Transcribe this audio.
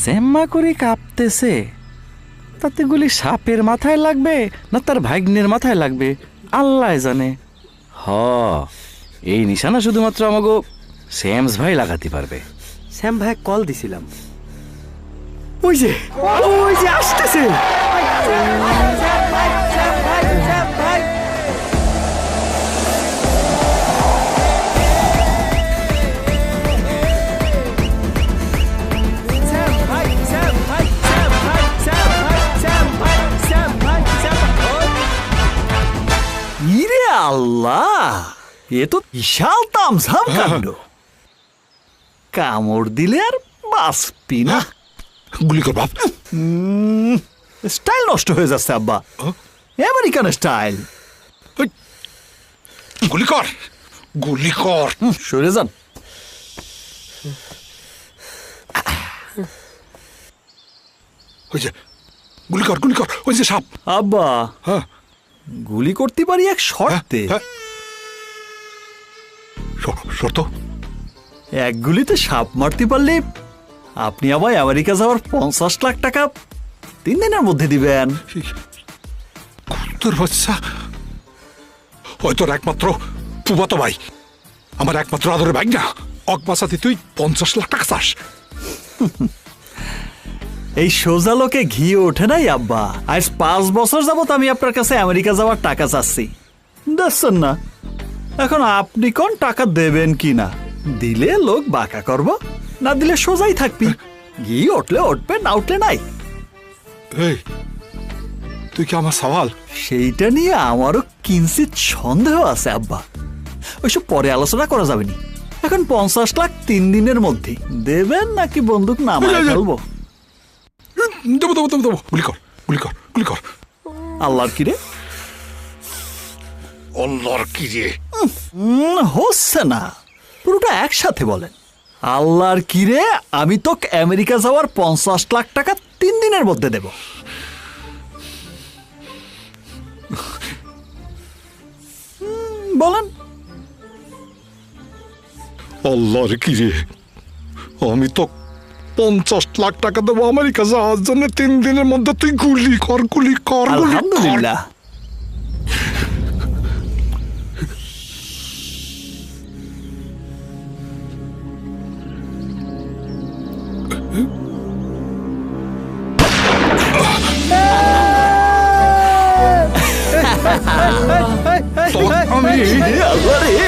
জেম্মা করে কাঁপতেছে, তাতে গুলি সাপের মাথায় লাগবে না তার ভাগ্নের মাথায় লাগবে আল্লাহ জানে। হ, এই নিশানা শুধুমাত্র আমাগো শ্যামস ভাই লাগাতে পারবে। শ্যাম ভাই কল দিছিলাম, ওই যে আসতেছে। ইরে আল্লাহ, এ তো বিশাল তামঝাম কাণ্ড। কামড় দিলে আর বাঁচবি না। গুলি কর বাপ। স্টাইল নষ্ট হয়ে যাচ্ছে আব্বা, আমেরিকান স্টাইল। গুলি কর, গুলি কর। সরে যান। ওই যে গুলি কর, গুলি কর, ওই যে সাপ। আব্বা, হ্যাঁ গুলি করতে পারি এক শর্তে। শর্ত? এক গুলিতে সাপ মারতে পারলে আপনি আমায় আমেরিকা যাওয়ার 50 লাখ টাকা 3 দিনের মধ্যে দিবেন। তোর বাচ্চা ওই তোর একমাত্র ফুফাতো ভাই, আমার একমাত্র আদরের ভাই না। অক বাঁচাতে তুই 50 লাখ টাকা চাস? এই সোজা লোকে ঘি ওঠে নাই আব্বা। আজ 5 বছর যাবত আমি আপনার কাছে আমেরিকা যাওয়ার টাকা চাচ্ছি, দেখছেন না? এখন আপনি কোন টাকা দেবেন কি না? দিলে লোক বাঁকা করব, না দিলে সোজাই থাকবি। ঘি উঠলে উঠবে, না উঠলে নাই। এই তুই কি আমার সওয়াল? সেইটা নিয়ে আমারও কিঞ্চিত সন্দেহ আছে আব্বা, ওইসব পরে আলোচনা করা যাবে নি। এখন 50 লাখ 3 দিনের মধ্যে দেবেন নাকি বন্দুক নামায় ফেলবো? দেবো দেবো দেবো দেবো। গুলি কর, গুলি কর, গুলি কর। আল্লাহর কিরে, আল্লাহর কি রে? হচ্ছে না, পুরোটা একসাথে বলেন। আল্লাহর কিরে, আমি তোকে আমেরিকা যাওয়ার 50 লাখ টাকা 3 দিনের মধ্যে দেব। বলেন। আল্লাহর কি রে, আমি তো 50 লাখ টাকা দেবো আমেরিকা যাওয়ার জন্য 3 দিনের মধ্যে। তুই গুলি কর, গুলি কর, গুলি কর। আলহামদুলিল্লাহ। আমি আল্লাহ রে,